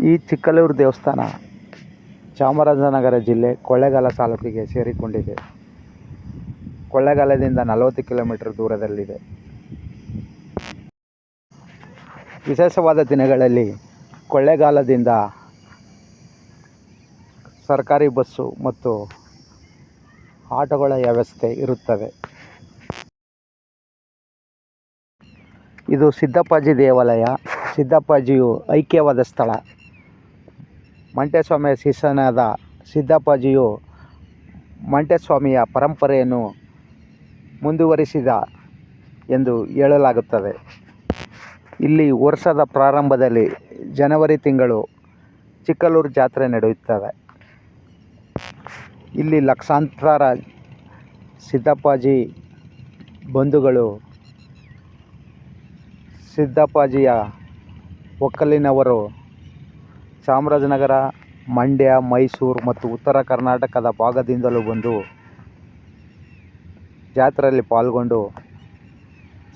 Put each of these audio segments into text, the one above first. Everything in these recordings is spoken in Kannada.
ಈ ಚಿಕ್ಕಲ್ಲೂರು ದೇವಸ್ಥಾನ ಚಾಮರಾಜನಗರ ಜಿಲ್ಲೆ ಕೊಳ್ಳೇಗಾಲ ತಾಲೂಕಿಗೆ ಸೇರಿಕೊಂಡಿದೆ. ಕೊಳ್ಳೇಗಾಲದಿಂದ 40 ಕಿಲೋಮೀಟರ್ ದೂರದಲ್ಲಿದೆ. ವಿಶೇಷವಾದ ದಿನಗಳಲ್ಲಿ ಕೊಳ್ಳೇಗಾಲದಿಂದ ಸರ್ಕಾರಿ ಬಸ್ಸು ಮತ್ತು ಆಟೋಗಳ ವ್ಯವಸ್ಥೆ ಇರುತ್ತದೆ. ಇದು ಸಿದ್ದಪ್ಪಾಜಿ ದೇವಾಲಯ. ಸಿದ್ದಪ್ಪಾಜಿಯು ಐಕ್ಯವಾದ ಸ್ಥಳ. ಮಂಟೇಸ್ವಾಮಿಯ ಶಿಷ್ಯನಾದ ಸಿದ್ದಪ್ಪಾಜಿಯು ಮಂಟೇಸ್ವಾಮಿಯ ಪರಂಪರೆಯನ್ನು ಮುಂದುವರಿಸಿದ ಎಂದು ಹೇಳಲಾಗುತ್ತದೆ. ಇಲ್ಲಿ ವರ್ಷದ ಪ್ರಾರಂಭದಲ್ಲಿ ಜನವರಿ ತಿಂಗಳು ಚಿಕ್ಕಲ್ಲೂರು ಜಾತ್ರೆ ನಡೆಯುತ್ತದೆ. ಇಲ್ಲಿ ಲಕ್ಷಾಂತರ ಸಿದ್ದಪ್ಪಾಜಿ ಬಂಧುಗಳು, ಸಿದ್ದಪ್ಪಾಜಿಯ ಒಕ್ಕಲಿನವರು ಚಾಮರಾಜನಗರ, ಮಂಡ್ಯ, ಮೈಸೂರು ಮತ್ತು ಉತ್ತರ ಕರ್ನಾಟಕದ ಭಾಗದಿಂದಲೂ ಬಂದು ಜಾತ್ರೆಯಲ್ಲಿ ಪಾಲ್ಗೊಂಡು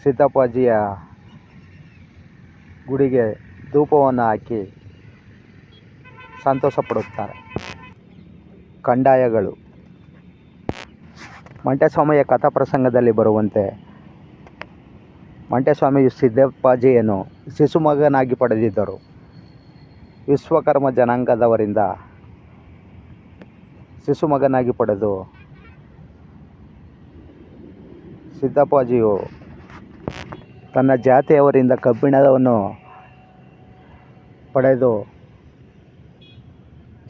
ಸಿದ್ದಪ್ಪಾಜಿಯ ಗುಡಿಗೆ ಧೂಪವನ್ನು ಹಾಕಿ ಸಂತೋಷ ಪಡುತ್ತಾರೆ. ಕಂದಾಯಗಳು. ಮಂಟೇಸ್ವಾಮಿಯ ಕಥಾಪ್ರಸಂಗದಲ್ಲಿ ಬರುವಂತೆ ಮಂಟೇಸ್ವಾಮಿಯು ಸಿದ್ದಪ್ಪಾಜಿಯನ್ನು ಶಿಶುಮಗನಾಗಿ ಪಡೆದಿದ್ದರು. ವಿಶ್ವಕರ್ಮ ಜನಾಂಗದವರಿಂದ ಶಿಶುಮಗನಾಗಿ ಪಡೆದು ಸಿದ್ದಪ್ಪಾಜಿಯು ತನ್ನ ಜಾತಿಯವರಿಂದ ಕಬ್ಬಿಣವನ್ನು ಪಡೆದು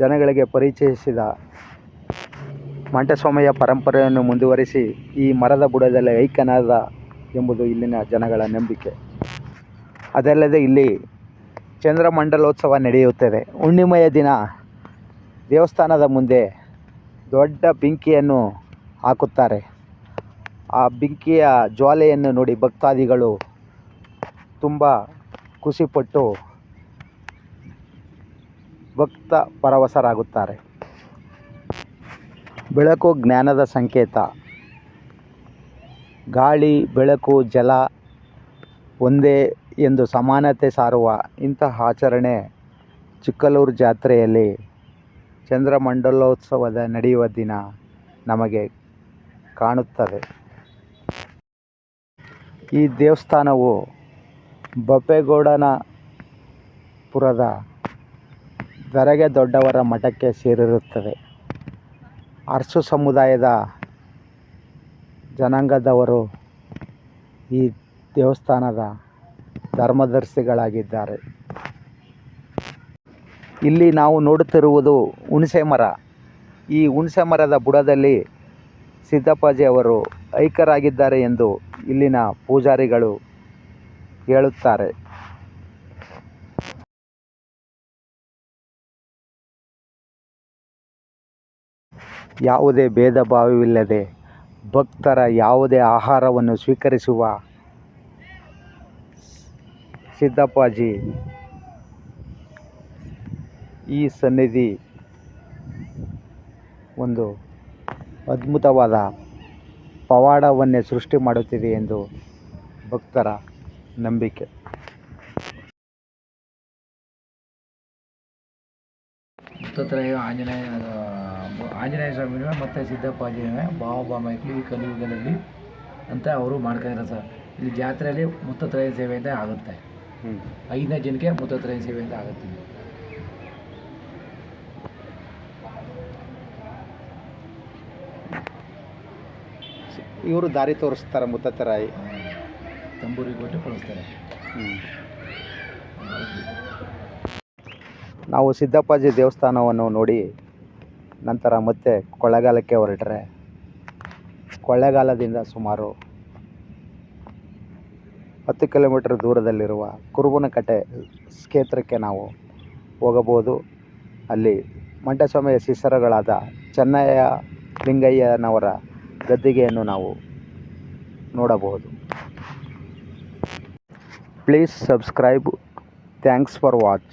ಜನಗಳಿಗೆ ಪರಿಚಯಿಸಿದ ಮಂಟೇಸ್ವಾಮಿಯ ಪರಂಪರೆಯನ್ನು ಮುಂದುವರಿಸಿ ಈ ಮರದ ಬುಡದಲ್ಲಿ ಐಕ್ಯನಾದ ಎಂಬುದು ಇಲ್ಲಿನ ಜನಗಳ ನಂಬಿಕೆ. ಅದಲ್ಲದೆ ಇಲ್ಲಿ ಚಂದ್ರಮಂಡಲೋತ್ಸವ ನಡೆಯುತ್ತದೆ. ಹುಣ್ಣಿಮೆಯ ದಿನ ದೇವಸ್ಥಾನದ ಮುಂದೆ ದೊಡ್ಡ ಬೆಂಕಿಯನ್ನು ಹಾಕುತ್ತಾರೆ. ಆ ಬೆಂಕಿಯ ಜ್ವಾಲೆಯನ್ನು ನೋಡಿ ಭಕ್ತಾದಿಗಳು ತುಂಬ ಖುಷಿಪಟ್ಟು ಭಕ್ತ ಪರವಶರಾಗುತ್ತಾರೆ. ಬೆಳಕು ಜ್ಞಾನದ ಸಂಕೇತ. ಗಾಳಿ, ಬೆಳಕು, ಜಲ ಒಂದೇ ಎಂದು ಸಮಾನತೆ ಸಾರುವ ಇಂತಹ ಆಚರಣೆ ಚಿಕ್ಕಲ್ಲೂರು ಜಾತ್ರೆಯಲ್ಲಿ ಚಂದ್ರಮಂಡಲೋತ್ಸವದ ನಡೆಯುವ ದಿನ ನಮಗೆ ಕಾಣುತ್ತದೆ. ಈ ದೇವಸ್ಥಾನವು ಬಪ್ಪೇಗೌಡನಪುರದ ದರಗೆ ದೊಡ್ಡವರ ಮಠಕ್ಕೆ ಸೇರಿರುತ್ತದೆ. ಅರ್ಸು ಸಮುದಾಯದ ಜನಾಂಗದವರು ಈ ದೇವಸ್ಥಾನದ ಧರ್ಮದರ್ಶಿಗಳಾಗಿದ್ದಾರೆ. ಇಲ್ಲಿ ನಾವು ನೋಡುತ್ತಿರುವುದು ಹುಣಸೆ ಮರ. ಈ ಹುಣಸೆ ಮರದ ಬುಡದಲ್ಲಿ ಸಿದ್ದಪ್ಪಾಜಿ ಅವರು ಐಕ್ಯರಾಗಿದ್ದಾರೆ ಎಂದು ಇಲ್ಲಿನ ಪೂಜಾರಿಗಳು ಹೇಳುತ್ತಾರೆ. ಯಾವುದೇ ಭೇದ ಭಾವವಿಲ್ಲದೆ ಭಕ್ತರ ಯಾವುದೇ ಆಹಾರವನ್ನು ಸ್ವೀಕರಿಸುವ ಸಿದ್ದಪ್ಪಾಜಿ ಈ ಸನ್ನಿಧಿ ಒಂದು ಅದ್ಭುತವಾದ ಪವಾಡವನ್ನೇ ಸೃಷ್ಟಿ ಮಾಡುತ್ತಿದೆ ಎಂದು ಭಕ್ತರ ನಂಬಿಕೆ. ದತ್ತಾತ್ರೇಯ ಆಂಜನೇಯ ಸ್ವಾಮಿನೂ ಮತ್ತು ಸಿದ್ದಪ್ಪಾಜಿನ ಭಾವಭಾವೈಕ್ಳು ಈ ಕಲಿಯುಗದಲ್ಲಿ ಅಂತ ಅವರು ಮಾಡ್ಕೊಂಡಿರೋ ಸರ್. ಇಲ್ಲಿ ಜಾತ್ರೆಯಲ್ಲಿ ಮುತ್ತತ್ರಾಯ ಸೇವೆಯಿಂದ ಆಗುತ್ತೆ. 5ನೇ ಜನಕ್ಕೆ ಮುತ್ತತ್ರಾಯ ಸೇವೆಯಿಂದ ಆಗುತ್ತೆ. ಇವರು ದಾರಿ ತೋರಿಸ್ತಾರೆ. ಮುತ್ತತ್ರಾಯಿ ತಂಬೂರಿ ಕೊಟ್ಟು ಕಳಿಸ್ತಾರೆ. ನಾವು ಸಿದ್ದಪ್ಪಾಜಿ ದೇವಸ್ಥಾನವನ್ನು ನೋಡಿ ನಂತರ ಮತ್ತೆ ಕೊಳ್ಳೇಗಾಲಕ್ಕೆ ಹೊರಟರೆ ಕೊಳ್ಳೇಗಾಲದಿಂದ ಸುಮಾರು 10 ಕಿಲೋಮೀಟರ್ ದೂರದಲ್ಲಿರುವ ಕುರುಬನಕಟ್ಟೆ ಕ್ಷೇತ್ರಕ್ಕೆ ನಾವು ಹೋಗಬಹುದು. ಅಲ್ಲಿ ಮಂಟೇಸ್ವಾಮಿಯ ಶಿಷ್ಯರುಗಳಾದ ಚೆನ್ನಯ್ಯ ಲಿಂಗಯ್ಯನವರ ಗದ್ದಿಗೆಯನ್ನು ನಾವು ನೋಡಬಹುದು. Please subscribe. Thanks for watch.